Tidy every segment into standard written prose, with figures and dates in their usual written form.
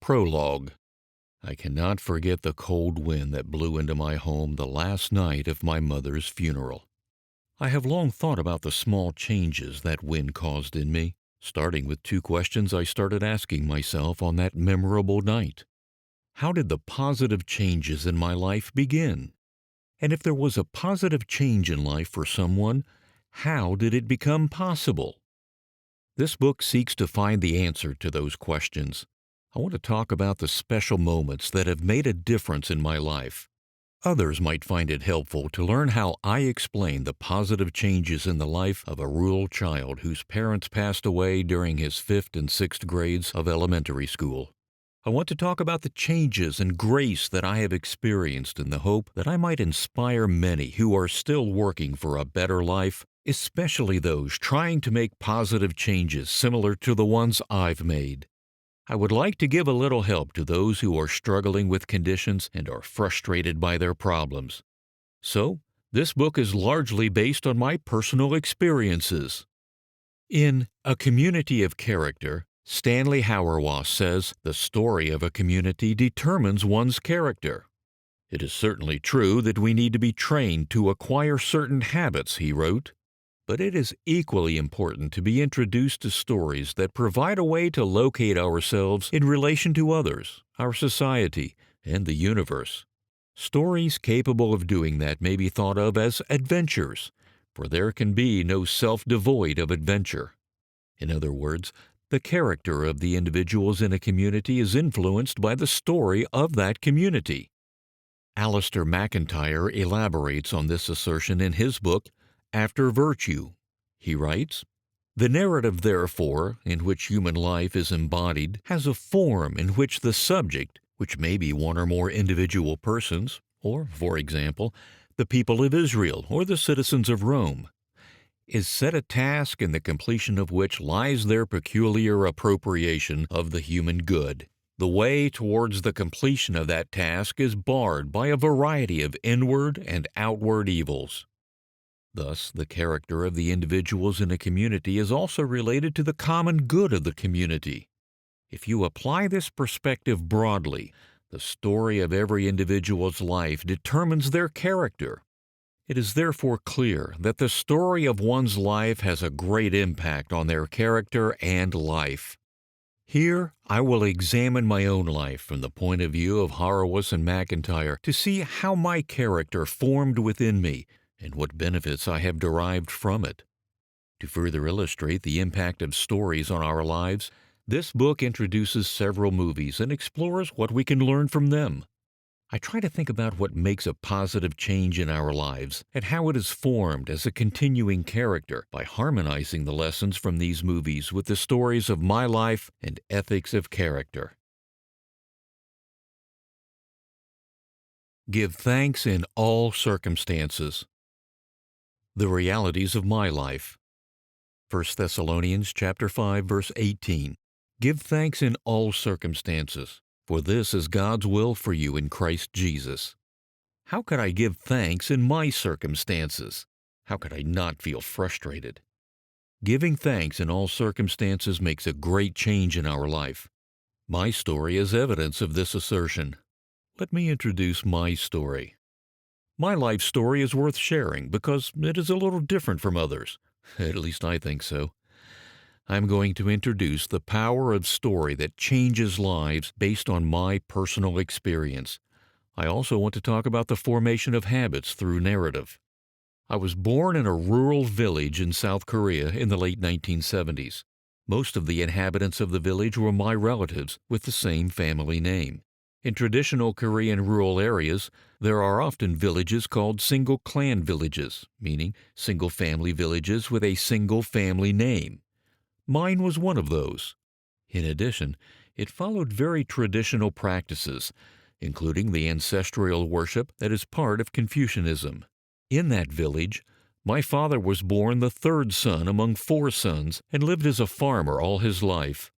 Prologue. I cannot forget the cold wind that blew into my home the last night of my mother's funeral. I have long thought about the small changes that wind caused in me, starting with two questions I started asking myself on that memorable night. How did the positive changes in my life begin? And if there was a positive change in life for someone, how did it become possible? This book seeks to find the answer to those questions. I want to talk about the special moments that have made a difference in my life. Others might find it helpful to learn how I explain the positive changes in the life of a rural child whose parents passed away during his 5th and 6th grades of elementary school. I want to talk about the changes and grace that I have experienced in the hope that I might inspire many who are still working for a better life, especially those trying to make positive changes similar to the ones I've made. I would like to give a little help to those who are struggling with conditions and are frustrated by their problems. So, this book is largely based on my personal experiences. In A Community of Character, Stanley Hauerwas says the story of a community determines one's character. It is certainly true that we need to be trained to acquire certain habits, he wrote. But it is equally important to be introduced to stories that provide a way to locate ourselves in relation to others, our society, and the universe. Stories capable of doing that may be thought of as adventures, for there can be no self devoid of adventure. In other words, the character of the individuals in a community is influenced by the story of that community. Alistair McIntyre elaborates on this assertion in his book, After Virtue. He writes, "The narrative, therefore, in which human life is embodied has a form in which the subject, which may be one or more individual persons, or, for example, the people of Israel or the citizens of Rome, is set a task in the completion of which lies their peculiar appropriation of the human good. The way towards the completion of that task is barred by a variety of inward and outward evils. Thus, the character of the individuals in a community is also related to the common good of the community. If you apply this perspective broadly, the story of every individual's life determines their character. It is therefore clear that the story of one's life has a great impact on their character and life. Here, I will examine my own life from the point of view of Hauerwas and McIntyre to see how my character formed within me and what benefits I have derived from it. To further illustrate the impact of stories on our lives, this book introduces several movies and explores what we can learn from them. I try to think about what makes a positive change in our lives and how it is formed as a continuing character by harmonizing the lessons from these movies with the stories of my life and ethics of character. Give thanks in all circumstances. The realities of my life. 1 Thessalonians chapter 5, verse 18. Give thanks in all circumstances, for this is God's will for you in Christ Jesus. How could I give thanks in my circumstances? How could I not feel frustrated? Giving thanks in all circumstances makes a great change in our life. My story is evidence of this assertion. Let me introduce my story. My life story is worth sharing because it is a little different from others. At least I think so. I'm going to introduce the power of story that changes lives based on my personal experience. I also want to talk about the formation of habits through narrative. I was born in a rural village in South Korea in the late 1970s. Most of the inhabitants of the village were my relatives with the same family name. In traditional Korean rural areas, there are often villages called single clan villages, meaning single family villages with a single family name. Mine was one of those. In addition, it followed very traditional practices, including the ancestral worship that is part of Confucianism. In that village, my father was born the third son among 4 sons and lived as a farmer all his life.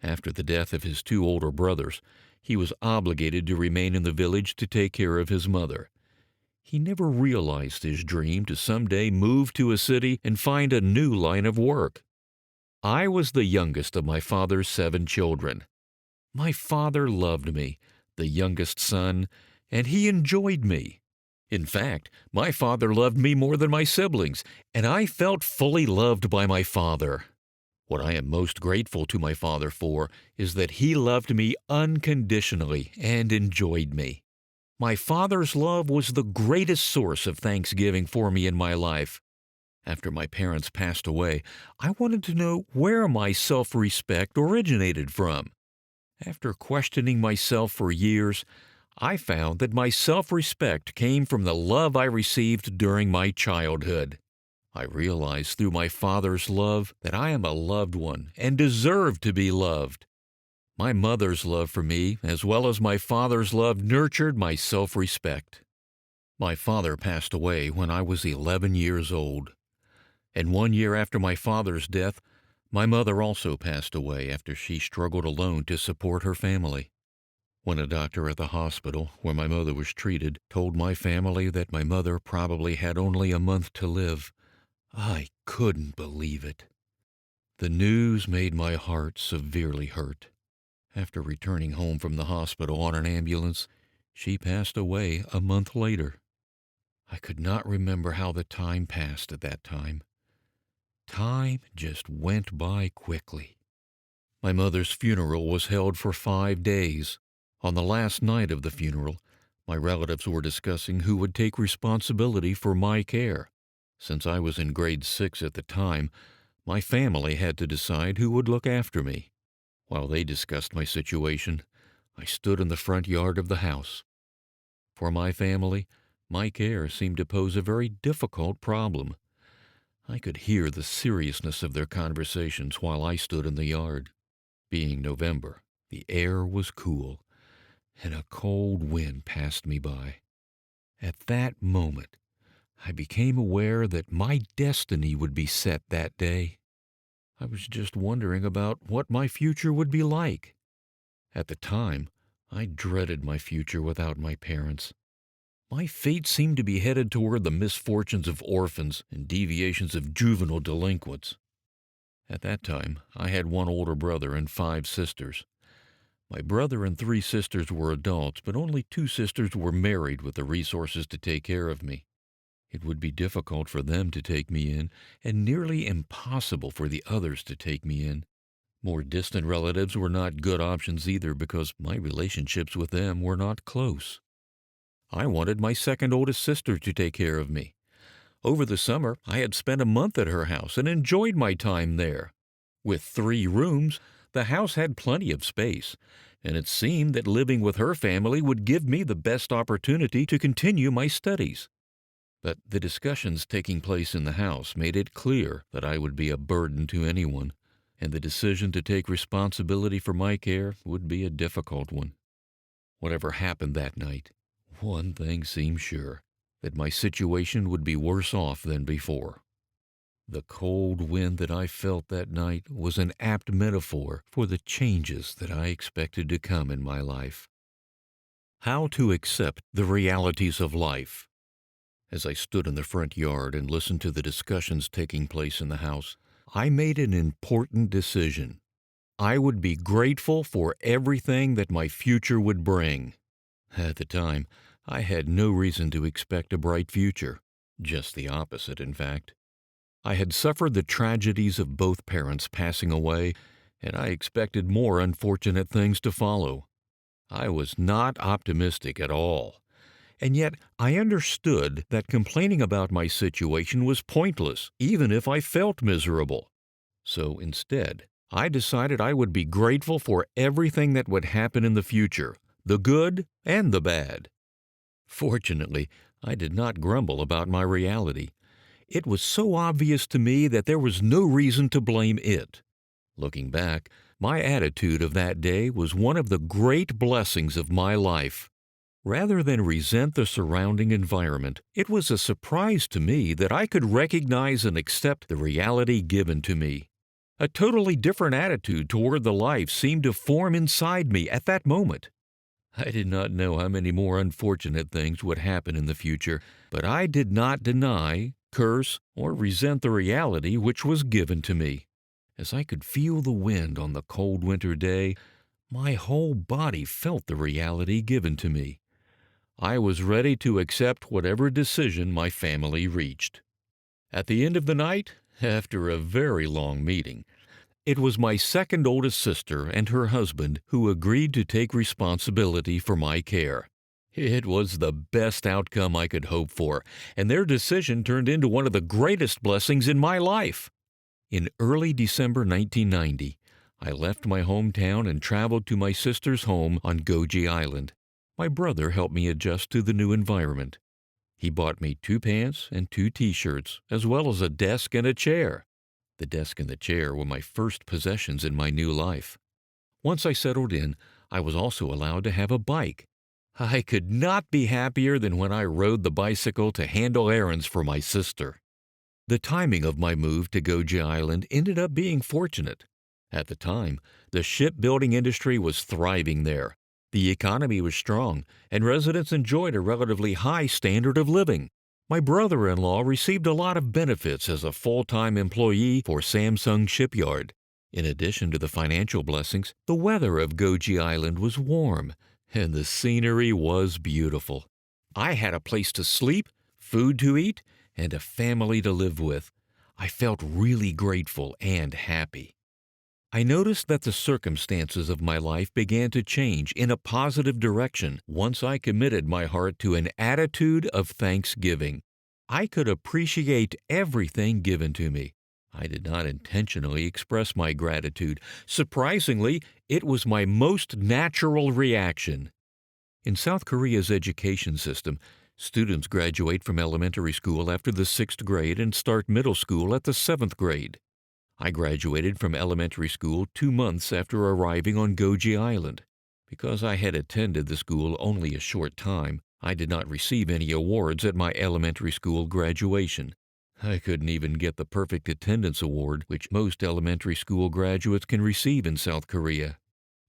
After the death of his 2 older brothers, he was obligated to remain in the village to take care of his mother. He never realized his dream to someday move to a city and find a new line of work. I was the youngest of my father's 7 children. My father loved me, the youngest son, and he enjoyed me. In fact, my father loved me more than my siblings, and I felt fully loved by my father. What I am most grateful to my father for is that he loved me unconditionally and enjoyed me. My father's love was the greatest source of thanksgiving for me in my life. After my parents passed away, I wanted to know where my self-respect originated from. After questioning myself for years, I found that my self-respect came from the love I received during my childhood. I realized through my father's love that I am a loved one and deserve to be loved. My mother's love for me, as well as my father's love, nurtured my self-respect. My father passed away when I was 11 years old. And 1 year after my father's death, my mother also passed away after she struggled alone to support her family. When a doctor at the hospital where my mother was treated told my family that my mother probably had only a month to live, I couldn't believe it. The news made my heart severely hurt. After returning home from the hospital on an ambulance, she passed away a month later. I could not remember how the time passed at that time. Time just went by quickly. My mother's funeral was held for 5 days. On the last night of the funeral, my relatives were discussing who would take responsibility for my care. Since I was in grade 6 at the time, my family had to decide who would look after me. While they discussed my situation, I stood in the front yard of the house. For my family, my care seemed to pose a very difficult problem. I could hear the seriousness of their conversations while I stood in the yard. Being November, the air was cool, and a cold wind passed me by. At that moment, I became aware that my destiny would be set that day. I was just wondering about what my future would be like. At the time, I dreaded my future without my parents. My fate seemed to be headed toward the misfortunes of orphans and deviations of juvenile delinquents. At that time, I had one older brother and 5 sisters. My brother and 3 sisters were adults, but only 2 sisters were married with the resources to take care of me. It would be difficult for them to take me in, and nearly impossible for the others to take me in. More distant relatives were not good options either because my relationships with them were not close. I wanted my second oldest sister to take care of me. Over the summer, I had spent a month at her house and enjoyed my time there. With 3 rooms, the house had plenty of space, and it seemed that living with her family would give me the best opportunity to continue my studies. But the discussions taking place in the house made it clear that I would be a burden to anyone, and the decision to take responsibility for my care would be a difficult one. Whatever happened that night, one thing seemed sure, that my situation would be worse off than before. The cold wind that I felt that night was an apt metaphor for the changes that I expected to come in my life. How to accept the realities of life. As I stood in the front yard and listened to the discussions taking place in the house, I made an important decision. I would be grateful for everything that my future would bring. At the time, I had no reason to expect a bright future. Just the opposite, in fact. I had suffered the tragedies of both parents passing away, and I expected more unfortunate things to follow. I was not optimistic at all. And yet, I understood that complaining about my situation was pointless, even if I felt miserable. So instead, I decided I would be grateful for everything that would happen in the future, the good and the bad. Fortunately, I did not grumble about my reality. It was so obvious to me that there was no reason to blame it. Looking back, my attitude of that day was one of the great blessings of my life. Rather than resent the surrounding environment, it was a surprise to me that I could recognize and accept the reality given to me. A totally different attitude toward the life seemed to form inside me at that moment. I did not know how many more unfortunate things would happen in the future, but I did not deny, curse, or resent the reality which was given to me. As I could feel the wind on the cold winter day, My whole body felt the reality given to me. I was ready to accept whatever decision my family reached. At the end of the night, after a very long meeting, it was my second oldest sister and her husband who agreed to take responsibility for my care. It was the best outcome I could hope for, and their decision turned into one of the greatest blessings in my life. In early December 1990, I left my hometown and traveled to my sister's home on Goji Island. My brother helped me adjust to the new environment. He bought me 2 pants and 2 t-shirts, as well as a desk and a chair. The desk and the chair were my first possessions in my new life. Once I settled in, I was also allowed to have a bike. I could not be happier than when I rode the bicycle to handle errands for my sister. The timing of my move to Goji Island ended up being fortunate. At the time, the shipbuilding industry was thriving there. The economy was strong, and residents enjoyed a relatively high standard of living. My brother-in-law received a lot of benefits as a full-time employee for Samsung Shipyard. In addition to the financial blessings, the weather of Goji Island was warm, and the scenery was beautiful. I had a place to sleep, food to eat, and a family to live with. I felt really grateful and happy. I noticed that the circumstances of my life began to change in a positive direction once I committed my heart to an attitude of thanksgiving. I could appreciate everything given to me. I did not intentionally express my gratitude. Surprisingly, it was my most natural reaction. In South Korea's education system, students graduate from elementary school after the 6th grade and start middle school at the 7th grade. I graduated from elementary school 2 months after arriving on Goji Island. Because I had attended the school only a short time, I did not receive any awards at my elementary school graduation. I couldn't even get the Perfect Attendance Award, which most elementary school graduates can receive in South Korea.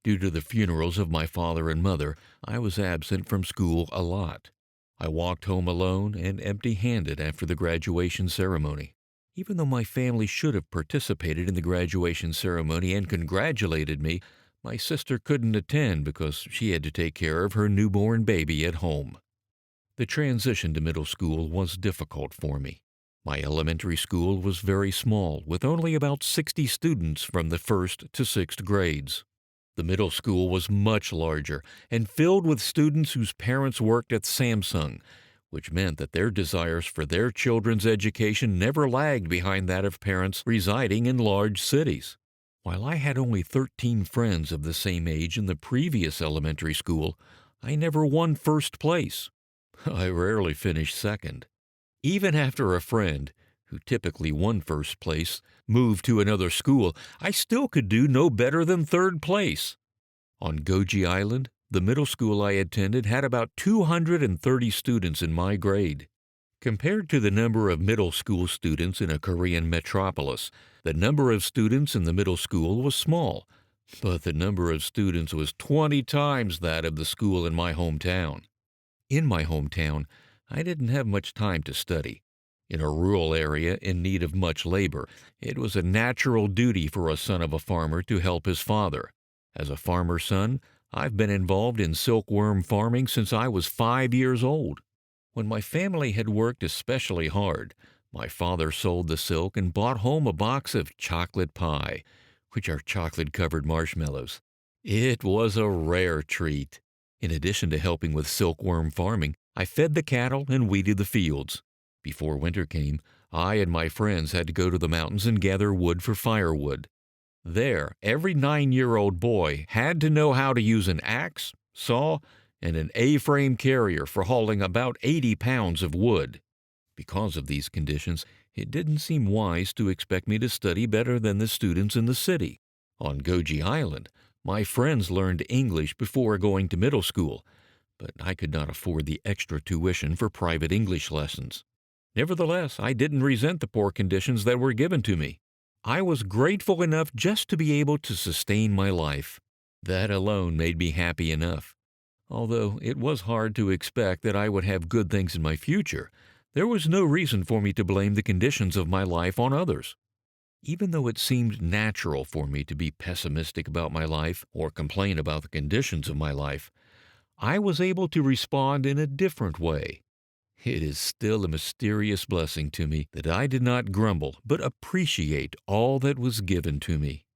Due to the funerals of my father and mother, I was absent from school a lot. I walked home alone and empty-handed after the graduation ceremony. Even though my family should have participated in the graduation ceremony and congratulated me, my sister couldn't attend because she had to take care of her newborn baby at home. The transition to middle school was difficult for me. My elementary school was very small, with only about 60 students from the 1st to 6th grades. The middle school was much larger and filled with students whose parents worked at Samsung, which meant that their desires for their children's education never lagged behind that of parents residing in large cities. While I had only 13 friends of the same age in the previous elementary school, I never won first place. I rarely finished second. Even after a friend, who typically won first place, moved to another school, I still could do no better than third place. On Goji Island, the middle school I attended had about 230 students in my grade. Compared to the number of middle school students in a Korean metropolis, the number of students in the middle school was small, but the number of students was 20 times that of the school in my hometown. In my hometown, I didn't have much time to study. In a rural area in need of much labor, it was a natural duty for a son of a farmer to help his father. As a farmer's son, I've been involved in silkworm farming since I was 5 years old. When my family had worked especially hard, my father sold the silk and brought home a box of chocolate pie, which are chocolate-covered marshmallows. It was a rare treat. In addition to helping with silkworm farming, I fed the cattle and weeded the fields. Before winter came, I and my friends had to go to the mountains and gather wood for firewood. There, every 9-year-old boy had to know how to use an axe, saw, and an A-frame carrier for hauling about 80 pounds of wood. Because of these conditions, it didn't seem wise to expect me to study better than the students in the city. On Goji Island, my friends learned English before going to middle school, but I could not afford the extra tuition for private English lessons. Nevertheless, I didn't resent the poor conditions that were given to me. I was grateful enough just to be able to sustain my life. That alone made me happy enough. Although it was hard to expect that I would have good things in my future, there was no reason for me to blame the conditions of my life on others. Even though it seemed natural for me to be pessimistic about my life or complain about the conditions of my life, I was able to respond in a different way. It is still a mysterious blessing to me that I did not grumble, but appreciate all that was given to me.